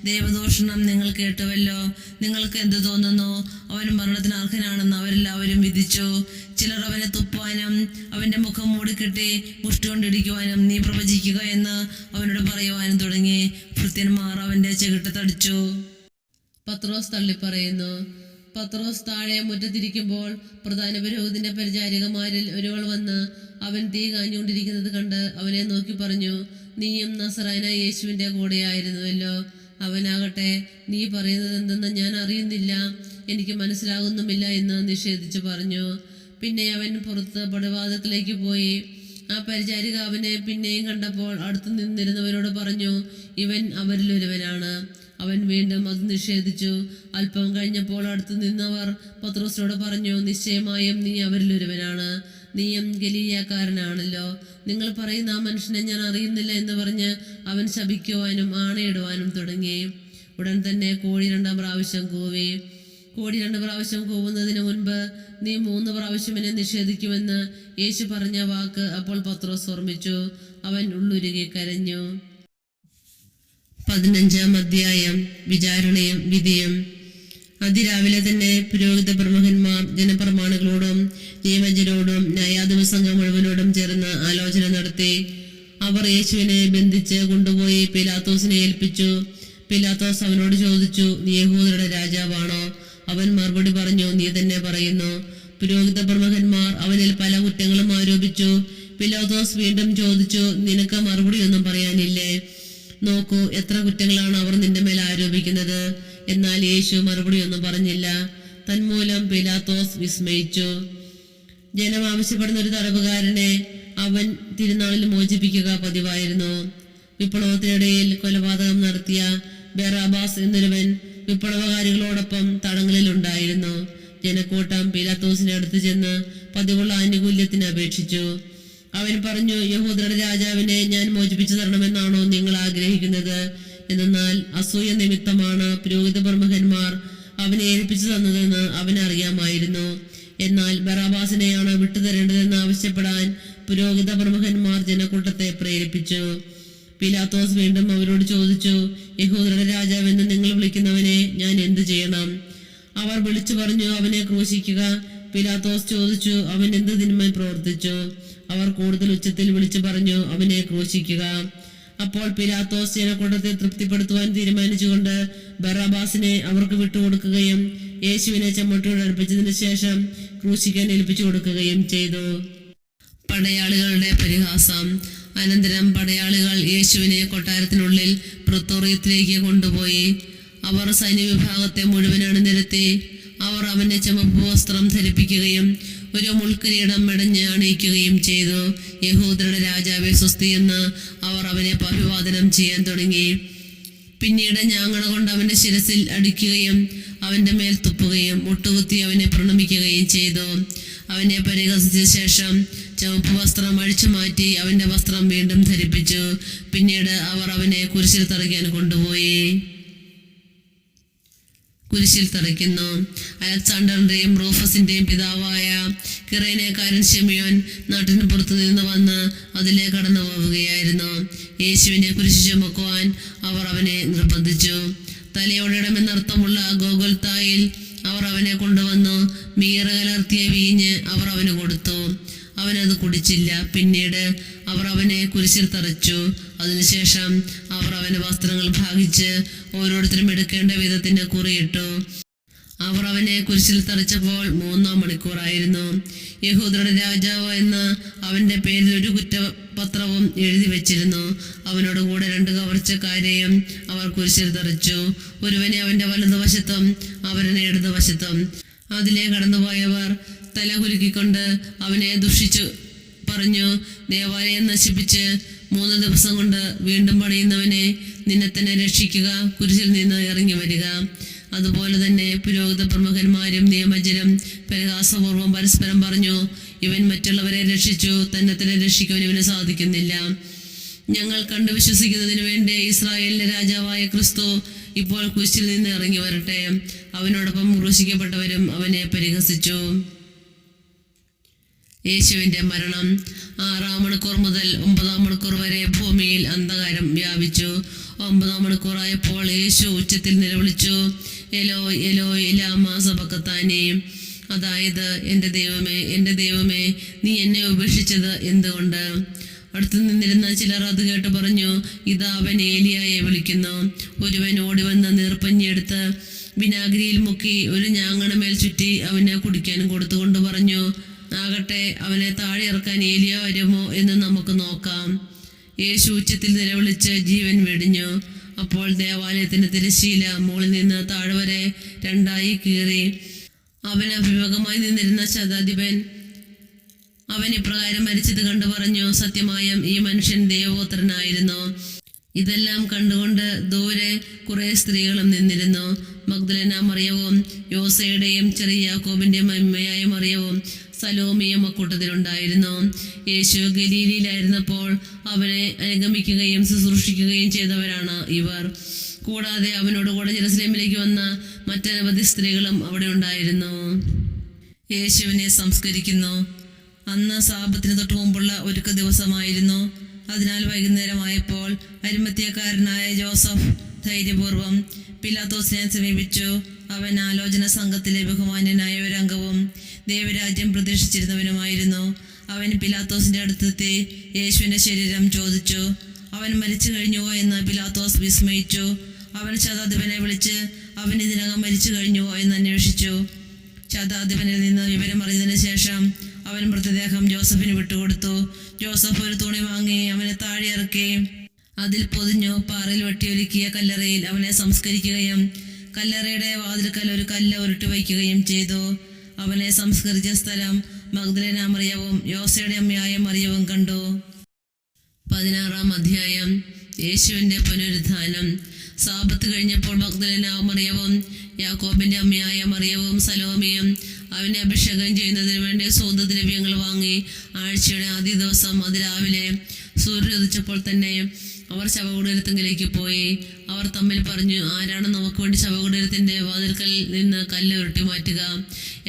ദൈവദൂഷണം നിങ്ങൾ കേട്ടുവല്ലോ. നിങ്ങൾക്ക് എന്ത് തോന്നുന്നു? അവൻ മരണത്തിന് അർഹനാണെന്ന് അവരെല്ലാവരും വിധിച്ചു. ചിലർ അവനെ തുപ്പാനും അവന്റെ മുഖം മൂടിക്കെട്ടി മുഷ്ടി കൊണ്ടിടിക്കുവാനും നീ പ്രവചിക്കുക എന്ന് അവനോട് പറയുവാനും തുടങ്ങി. ഭൃത്യന്മാർ അവന്റെ ചെകിട്ട് തടിച്ചു. പത്രോസ് തള്ളിപ്പറയുന്നു. പത്രോസ് താഴെ മുറ്റത്തിരിക്കുമ്പോൾ പ്രധാന പുരോഹിതന്റെ പരിചാരികമാരിൽ ഒരുവൾ വന്ന് അവൻ തീ കാഞ്ഞുകൊണ്ടിരിക്കുന്നത് കണ്ട് അവനെ നോക്കി പറഞ്ഞു, നീയും നസറായനായ യേശുവിന്റെ കൂടെയായിരുന്നുവല്ലോ. അവനാകട്ടെ, നീ പറയുന്നത് എന്തെന്ന് ഞാൻ അറിയുന്നില്ല, എനിക്ക് മനസ്സിലാകുന്നുമില്ല എന്ന് നിഷേധിച്ചു പറഞ്ഞു. പിന്നെ അവൻ പുറത്ത് പടിവാതിൽക്കലേക്ക് പോയി. ആ പരിചാരിക അവനെ പിന്നെയും കണ്ടപ്പോൾ അടുത്തു നിന്നിരുന്നവരോട് പറഞ്ഞു, ഇവൻ അവരിൽ ഒരുവനാണ്. അവൻ വീണ്ടും അത് നിഷേധിച്ചു. അല്പം കഴിഞ്ഞപ്പോൾ അടുത്തു നിന്നവർ പത്രോസിനോട് പറഞ്ഞു, നിശ്ചയമായും നീ അവരിൽ ഒരുവനാണ്, നീയും ഗലീലക്കാരനാണല്ലോ. നിങ്ങൾ പറയുന്ന ആ മനുഷ്യനെ ഞാൻ അറിയുന്നില്ല എന്ന് പറഞ്ഞ് അവൻ ശപിക്കുവാനും ആണയിടുവാനും തുടങ്ങി. ഉടൻ തന്നെ കോഴി 2 പ്രാവശ്യം കൂവി. കോഴി 2 പ്രാവശ്യം കൂവുന്നതിന് മുൻപ് നീ 3 പ്രാവശ്യം എന്നെ നിഷേധിക്കുമെന്ന് യേശു പറഞ്ഞ വാക്ക് അപ്പോൾ പത്രോസ് ഓർമ്മിച്ചു. അവൻ ഉള്ളുരുകി കരഞ്ഞു. 15-ാം അധ്യായം. വിചാരണയും വിധിയും. അതിരാവിലെ തന്നെ പുരോഹിത പ്രമുഖന്മാർ ജനപ്രമാണികളോടും നിയമജ്ഞരോടും ന്യായാധിപ സംഘം മുഴുവനോടും ചേർന്ന് ആലോചന നടത്തി. അവർ യേശുവിനെ ബന്ധിച്ച് കൊണ്ടുപോയി പീലാത്തോസിനെ ഏൽപ്പിച്ചു. പീലാത്തോസ് അവനോട് ചോദിച്ചു, നീ യഹൂദരുടെ രാജാവാണോ? അവൻ മറുപടി പറഞ്ഞു, നീ തന്നെ പറയുന്നു. പുരോഹിത പ്രമുഖന്മാർ അവനിൽ പല കുറ്റങ്ങളും ആരോപിച്ചു. പീലാത്തോസ് വീണ്ടും ചോദിച്ചു, നിനക്ക് മറുപടിയൊന്നും പറയാനില്ലേ? നോക്കൂ, എത്ര കുറ്റങ്ങളാണ് അവർ നിന്റെ മേൽ ആരോപിക്കുന്നത്. എന്നാൽ യേശു മറുപടിയൊന്നും പറഞ്ഞില്ല. തന്മൂലം പീലാത്തോസ് വിസ്മയിച്ചു. ജനം ആവശ്യപ്പെടുന്ന ഒരു തടവുകാരനെ അവൻ തിരുനാളിൽ മോചിപ്പിക്കുക പതിവായിരുന്നു. വിപ്ലവത്തിനിടയിൽ കൊലപാതകം നടത്തിയ ബറാബാസ് എന്നൊരുവൻ വിപ്ലവകാരികളോടൊപ്പം തടങ്കലിൽ ഉണ്ടായിരുന്നു. ജനക്കൂട്ടം പീലാത്തോസിന്റെ അടുത്ത് ചെന്ന് പതിവുള്ള ആനുകൂല്യത്തിന് അപേക്ഷിച്ചു. അവൻ പറഞ്ഞു, യഹൂദരുടെ രാജാവിനെ ഞാൻ മോചിപ്പിച്ചു തരണമെന്നാണോ നിങ്ങൾ ആഗ്രഹിക്കുന്നത്? എന്നാൽ അസൂയ നിമിത്തമാണ് പുരോഹിത പ്രമുഖന്മാർ അവനെ ഏൽപ്പിച്ചു തന്നതെന്ന് അവനറിയാമായിരുന്നു. എന്നാൽ ബറാബാസിനെയാണ് വിട്ടുതരേണ്ടതെന്ന് ആവശ്യപ്പെടാൻ പുരോഹിത പ്രമുഖന്മാർ ജനക്കൂട്ടത്തെ പ്രേരിപ്പിച്ചു. പീലാത്തോസ് വീണ്ടും അവരോട് ചോദിച്ചു, യഹൂദരുടെ രാജാവെന്ന് നിങ്ങൾ വിളിക്കുന്നവനെ ഞാൻ എന്തു ചെയ്യണം? അവർ വിളിച്ചു പറഞ്ഞു, അവനെ ക്രൂശിക്കുക. പീലാത്തോസ് ചോദിച്ചു, അവൻ എന്ത് തിന്മ പ്രവർത്തിച്ചു? അവർ കൂടുതൽ ഉച്ചത്തിൽ വിളിച്ചു പറഞ്ഞു, അവനെ ക്രൂശിക്കുക. അപ്പോൾ പീലാത്തോസ് ജനക്കൂട്ടത്തെ തൃപ്തിപ്പെടുത്തുവാൻ തീരുമാനിച്ചുകൊണ്ട് ബറാബാസിനെ അവർക്ക് വിട്ടുകൊടുക്കുകയും യേശുവിനെ ചമ്മട്ടിയോട് അടുപ്പിച്ചതിന് ശേഷം ക്രൂശിക്കാൻ ഏൽപ്പിച്ചു കൊടുക്കുകയും ചെയ്തു. പടയാളികളുടെ പരിഹാസം. അനന്തരം പടയാളികൾ യേശുവിനെ കൊട്ടാരത്തിനുള്ളിൽ പ്രത്തോറിയത്തിലേക്ക് കൊണ്ടുപോയി. അവർ സൈന്യവിഭാഗത്തെ മുഴുവൻ അണിനിരത്തി. അവർ അവനെ ചുമപ്പ് വസ്ത്രം ധരിപ്പിക്കുകയും ഒരു മുൾക്കിരീടം മെടഞ്ഞ് അണിയിക്കുകയും ചെയ്തു. യഹൂദരുടെ രാജാവെ സ്വസ്തി എന്ന് അവർ അവനെ അഭിവാദനം ചെയ്യാൻ തുടങ്ങി. പിന്നീട് ഞാങ്ങണ കൊണ്ട് അവന്റെ ശിരസിൽ അടിക്കുകയും അവന്റെ മേൽ തുപ്പുകയും മുട്ടുകുത്തി അവനെ പ്രണമിക്കുകയും ചെയ്തു. അവനെ പരിഹസിച്ച ശേഷം ചുവപ്പ് വസ്ത്രം അഴിച്ചു മാറ്റി അവന്റെ വസ്ത്രം വീണ്ടും ധരിപ്പിച്ചു. പിന്നീട് അവർ അവനെ കുരിശിൽ തറയ്ക്കാൻ കൊണ്ടുപോയി. കുരിശിൽ തറയ്ക്കുന്നു. അലക്സാണ്ടറിന്റെയും റൂഫസിന്റെയും പിതാവായ കിറേനക്കാരൻ ശിമിയോൻ നാട്ടിന് പുറത്തു നിന്ന് വന്ന് അതിലെ കടന്നു പോവുകയായിരുന്നു. യേശുവിനെ കുരിശ് ചുമക്കുവാൻ അവർ അവനെ നിർബന്ധിച്ചു. തലയോടിടമെന്നർത്ഥമുള്ള ഗോഗൊൽത്തായിൽ അവർ അവനെ കൊണ്ടുവന്നു. മീറ കലർത്തിയ വീഞ്ഞ് അവർ അവന് കൊടുത്തു. അവനത് കുടിച്ചില്ല. പിന്നീട് അവർ അവനെ കുരിശിൽ തറച്ചു. അതിനുശേഷം അവർ അവന്റെ വസ്ത്രങ്ങൾ ഭാഗിച്ച് ഓരോരുത്തരും എടുക്കേണ്ട വിധത്തിന് കുറിയിട്ടു. അവർ അവനെ കുരിശിൽ തറച്ചപ്പോൾ 3-ാം മണിക്കൂറായിരുന്നു. യഹൂദരുടെ രാജാവ് എന്ന് അവന്റെ പേരിൽ ഒരു കുറ്റപത്രവും എഴുതി വെച്ചിരുന്നു. അവനോട് കൂടെ 2 കവർച്ചക്കാരെയും അവർ കുരിശിൽ തറച്ചു. ഒരുവനെ അവന്റെ വലതുവശത്തും അവരനെ ഇടതുവശത്തും. അതിലെ കടന്നുപോയവർ തല കുലുക്കിക്കൊണ്ട് അവനെ ദുഷിച്ചു പറഞ്ഞു, ദേവാലയം നശിപ്പിച്ച് 3 ദിവസം കൊണ്ട് വീണ്ടും പണിയുന്നവനെ, നിന്നെ തന്നെ രക്ഷിക്കുക, കുരിശിൽ നിന്ന് ഇറങ്ങി വരിക. അതുപോലെ തന്നെ പുരോഹിത പ്രമുഖന്മാരും നിയമജ്ഞരും പരിഹാസപൂർവ്വം പരസ്പരം പറഞ്ഞു, ഇവൻ മറ്റുള്ളവരെ രക്ഷിച്ചു, തന്നെ തന്നെ രക്ഷിക്കുവാൻ ഇവന് സാധിക്കുന്നില്ല. ഞങ്ങൾ കണ്ടു വിശ്വസിക്കുന്നതിന് വേണ്ടി ഇസ്രായേലിന്റെ രാജാവായ ക്രിസ്തു ഇപ്പോൾ കുരിശിൽ നിന്ന് ഇറങ്ങി വരട്ടെ. അവനോടൊപ്പം ക്രൂശിക്കപ്പെട്ടവരും അവനെ പരിഹസിച്ചു. യേശുവിന്റെ മരണം. 6-ാം മണിക്കൂർ മുതൽ 9-ാം മണിക്കൂർ വരെ ഭൂമിയിൽ അന്ധകാരം വ്യാപിച്ചു. 9-ാം മണിക്കൂറായപ്പോൾ യേശു ഉച്ചത്തിൽ നിലവിളിച്ചു, എലോയ് എലോയ് ലാമാ സബക്താനി. അതായത്, എൻ്റെ ദൈവമേ, എൻ്റെ ദൈവമേ, നീ എന്നെ ഉപേക്ഷിച്ചത് എന്തുകൊണ്ട്? അടുത്തു നിന്നിരുന്ന ചിലർ അത് കേട്ട് പറഞ്ഞു, ഇതാ അവൻ ഏലിയായെ വിളിക്കുന്നു. ഒരുവൻ ഓടിവന്ന് നീർപ്പഞ്ഞിയെടുത്ത് വിനാഗിരിയിൽ മുക്കി ഒരു ഞാങ്ങണമേൽ ചുറ്റി അവന് കുടിക്കാൻ കൊടുത്തുകൊണ്ട് പറഞ്ഞു, ആകട്ടെ, അവനെ താഴെ ഇറക്കാൻ ഏലിയ വരുമോ എന്ന് നമുക്ക് നോക്കാം. യേശു ഉച്ചത്തിൽ നിലവിളിച്ച് ജീവൻ വെടിഞ്ഞു. അപ്പോൾ ദേവാലയത്തിന്റെ തിരശ്ശീല മുകളിൽ നിന്ന് താഴെ വരെ 2ആയി കീറി. അവൻ അഭിമുഖമായി നിന്നിരുന്ന ശതാധിപൻ അവൻ ഇപ്രകാരം മരിച്ചത് കണ്ടു പറഞ്ഞു, സത്യമായും ഈ മനുഷ്യൻ ദൈവപുത്രനായിരുന്നു. ഇതെല്ലാം കണ്ടുകൊണ്ട് ദൂരെ കുറെ സ്ത്രീകളും നിന്നിരുന്നു. മഗ്ദലേന മറിയവും യോസയുടെയും ചെറിയ യാക്കോബിന്റെയും അമ്മയായ മറിയവും സലോമിയും അക്കൂട്ടത്തിലുണ്ടായിരുന്നു. യേശു ഗലീലയിലായിരുന്നപ്പോൾ അവനെ അനുഗമിക്കുകയും ശുശ്രൂഷിക്കുകയും ചെയ്തവരാണ് ഇവർ. കൂടാതെ അവനോട് കൂടെ ജെറുസലേമിലേക്ക് വന്ന മറ്റനവധി സ്ത്രീകളും അവിടെ ഉണ്ടായിരുന്നു. യേശുവിനെ സംസ്കരിക്കുന്നു. അന്ന് സാബത്തിന് തൊട്ടു മുമ്പുള്ള ഒരുക്ക ദിവസമായിരുന്നു. അതിനാൽ വൈകുന്നേരമായപ്പോൾ അരിമത്യക്കാരനായ ജോസഫ് ധൈര്യപൂർവ്വം പിലാത്തോസിനെ സമീപിച്ചു. അവൻ ആലോചന സംഘത്തിലെ ബഹുമാന്യനായ ഒരംഗവും ദൈവരാജ്യം പ്രതീക്ഷിച്ചിരുന്നവനുമായിരുന്നു. അവൻ പിലാത്തോസിന്റെ അടുത്തെത്തി യേശുവിന്റെ ശരീരം ചോദിച്ചു. അവൻ മരിച്ചു കഴിഞ്ഞുവോ എന്ന് പിലാത്തോസ് വിസ്മയിച്ചു. അവൻ ശതാധിപനെ വിളിച്ച് അവൻ ഇതിനകം മരിച്ചു കഴിഞ്ഞുവോ എന്ന് അന്വേഷിച്ചു. ശതാധിപനിൽ നിന്ന് വിവരം അറിഞ്ഞതിന് ശേഷം അവൻ മൃതദേഹം ജോസഫിന് വിട്ടുകൊടുത്തു. ജോസഫ് ഒരു തുണി വാങ്ങി അവനെ താഴെ ഇറക്കി അതിൽ പൊതിഞ്ഞു പാറയിൽ വെട്ടിയൊരുക്കിയ കല്ലറയിൽ അവനെ സംസ്കരിക്കുകയും കല്ലറയുടെ വാതിൽക്കൽ ഒരു കല്ല് ഉരുട്ടി വയ്ക്കുകയും ചെയ്തു. അവനെ സംസ്കരിച്ച സ്ഥലം മഗ്ദലേന മറിയവും യോസയുടെ അമ്മയായ മറിയവും കണ്ടു. 16-ാം അധ്യായം. യേശുവിന്റെ പുനരുത്ഥാനം. സാബത്ത് കഴിഞ്ഞപ്പോൾ മഗ്ദലേന മറിയവും യാക്കോബിന്റെ അമ്മയായ മറിയവും സലോമിയും അവനെ അഭിഷേകം ചെയ്യുന്നതിന് വേണ്ടി സുഗന്ധദ്രവ്യങ്ങൾ വാങ്ങി ആഴ്ചയുടെ ആദ്യ ദിവസം അതിരാവിലെ സൂര്യൻ ഉദിച്ചപ്പോൾ തന്നെ അവർ ശവകുടീരത്തിലേക്ക് പോയി. അവർ തമ്മിൽ പറഞ്ഞു, ആരാണ് നമുക്ക് വേണ്ടി ശവകുടീരത്തിന്റെ വാതിൽക്കൽ നിന്ന് കല്ല് ഉരുട്ടി മാറ്റുക?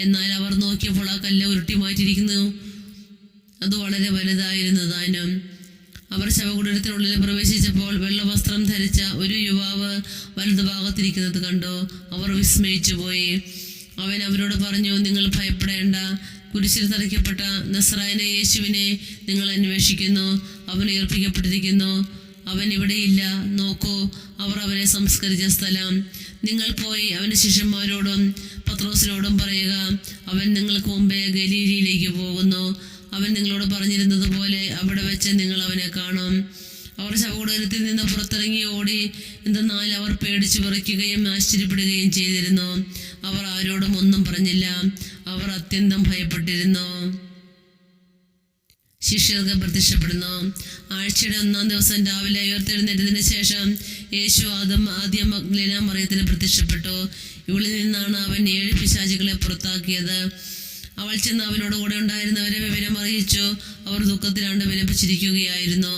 എന്നാൽ അവർ നോക്കിയപ്പോൾ ആ കല്ല് ഉരുട്ടി മാറ്റിയിരിക്കുന്നു. അത് വളരെ വലുതായിരുന്നു താനും. അവർ ശവകുടീരത്തിനുള്ളിൽ പ്രവേശിച്ചപ്പോൾ വെള്ളവസ്ത്രം ധരിച്ച ഒരു യുവാവ് വലതുഭാഗത്തിരിക്കുന്നത് കണ്ടു. അവർ വിസ്മയിച്ചു പോയി. അവൻ അവരോട് പറഞ്ഞു, നിങ്ങൾ ഭയപ്പെടേണ്ട. കുരിശിൽ തറയ്ക്കപ്പെട്ട നസ്രായനായ യേശുവിനെ നിങ്ങൾ അന്വേഷിക്കുന്നു. അവൻ ഉയർപ്പിക്കപ്പെട്ടിരിക്കുന്നു. അവൻ ഇവിടെയില്ല. നോക്കൂ, അവർ അവനെ സംസ്കരിച്ച സ്ഥലം. നിങ്ങൾ പോയി അവൻ്റെ ശിഷ്യന്മാരോടും പത്രോസിനോടും പറയുക, അവൻ നിങ്ങൾക്ക് മുമ്പേ ഗലീലയിലേക്ക് പോകുന്നു. അവൻ നിങ്ങളോട് പറഞ്ഞിരുന്നത് പോലെ അവിടെ വെച്ച് നിങ്ങൾ അവനെ കാണും. അവർ ശവകുടീരത്തിൽ നിന്ന് പുറത്തിറങ്ങി ഓടി. എന്തെന്നാൽ അവർ പേടിച്ചു വിറയ്ക്കുകയും ആശ്ചര്യപ്പെടുകയും ചെയ്തിരുന്നു. അവർ ആരോടും ഒന്നും പറഞ്ഞില്ല. അവർ അത്യന്തം ഭയപ്പെട്ടിരുന്നു. ശിഷ്യർക്ക് പ്രത്യക്ഷപ്പെടുന്നു. ആഴ്ചയുടെ 1-ാം ദിവസം രാവിലെ ഉയർത്തെഴുന്നേറ്റതിന് ശേഷം യേശു ആദ്യം മഗ്ദലേന മറിയത്തിന് പ്രത്യക്ഷപ്പെട്ടു. ഇവളിൽ നിന്നാണ് അവൻ 7 പിശാചുകളെ പുറത്താക്കിയത്. അവൾ ചെന്ന് അവനോട് കൂടെ ഉണ്ടായിരുന്നവരെ വിവരം അറിയിച്ചു. അവർ ദുഃഖത്തിലാണ്ട് വിലപിച്ചിരിക്കുകയായിരുന്നു.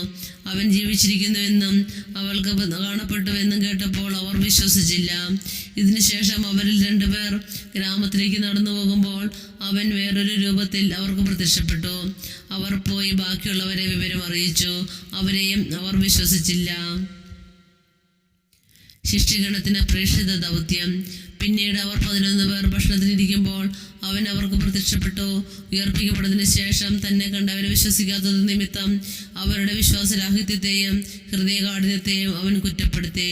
അവൻ ജീവിച്ചിരിക്കുന്നുവെന്നും അവൾക്ക് കാണപ്പെട്ടുവെന്നും കേട്ടപ്പോൾ അവർ വിശ്വസിച്ചില്ല. ഇതിനുശേഷം അവരിൽ 2 പേർ ഗ്രാമത്തിലേക്ക് നടന്നു പോകുമ്പോൾ അവൻ വേറൊരു രൂപത്തിൽ അവർക്ക് പ്രത്യക്ഷപ്പെട്ടു. അവർ പോയി ബാക്കിയുള്ളവരെ വിവരം അറിയിച്ചു. അവരെയും അവർ വിശ്വസിച്ചില്ല. ശിഷ്യഗണത്തിന് പ്രേക്ഷിത ദൗത്യം. പിന്നീട് അവർ 11 പേർ ഭക്ഷണത്തിനിരിക്കുമ്പോൾ അവൻ അവർക്ക് പ്രത്യക്ഷപ്പെട്ടു. ഉയർപ്പിക്കപ്പെട്ടതിന് ശേഷം തന്നെ കണ്ടവരെ വിശ്വസിക്കാത്തത് നിമിത്തം അവരുടെ വിശ്വാസരാഹിത്യത്തെയും ഹൃദയകാഠിന്യത്തെയും അവൻ കുറ്റപ്പെടുത്തി.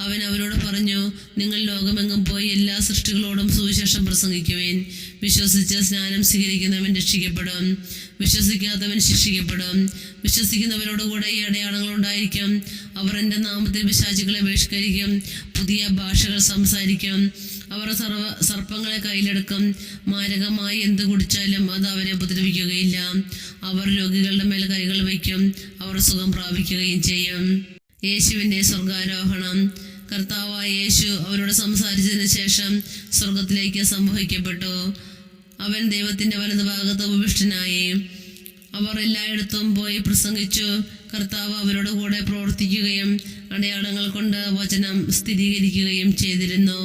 അവൻ അവരോട് പറഞ്ഞു, നിങ്ങൾ ലോകമെങ്ങും പോയി എല്ലാ സൃഷ്ടികളോടും സുവിശേഷം പ്രസംഗിക്കുവിൻ. വിശ്വസിച്ച് സ്നാനം സ്വീകരിക്കുന്നവൻ രക്ഷിക്കപ്പെടും, വിശ്വസിക്കാത്തവൻ ശിക്ഷിക്കപ്പെടും. വിശ്വസിക്കുന്നവരോടുകൂടെ ഈ അടയാളങ്ങൾ ഉണ്ടായിരിക്കും. അവർ എൻ്റെ നാമത്തിൽ പിശാചുക്കളെ ബഹിഷ്കരിക്കും, പുതിയ ഭാഷകൾ സംസാരിക്കും, അവർ സർപ്പങ്ങളെ കയ്യിലെടുക്കും, മാരകമായി എന്ത് കുടിച്ചാലും അത് അവരെ ഉപദ്രവിക്കുകയില്ല. അവർ രോഗികളുടെ മേൽ കൈകൾ വയ്ക്കും, അവർ സുഖം പ്രാപിക്കുകയും ചെയ്യും. യേശുവിൻ്റെ സ്വർഗാരോഹണം. കർത്താവായ യേശു അവരോട് സംസാരിച്ചതിന് ശേഷം സ്വർഗത്തിലേക്ക് സംവഹിക്കപ്പെട്ടു. അവൻ ദൈവത്തിൻ്റെ വലതുഭാഗത്ത് ഉപവിഷ്ടനായി. അവർ എല്ലായിടത്തും പോയി പ്രസംഗിച്ചു. കർത്താവ് അവരോട് കൂടെ പ്രവർത്തിക്കുകയും അടയാളങ്ങൾ കൊണ്ട് വചനം സ്ഥിരീകരിക്കുകയും ചെയ്തിരുന്നു.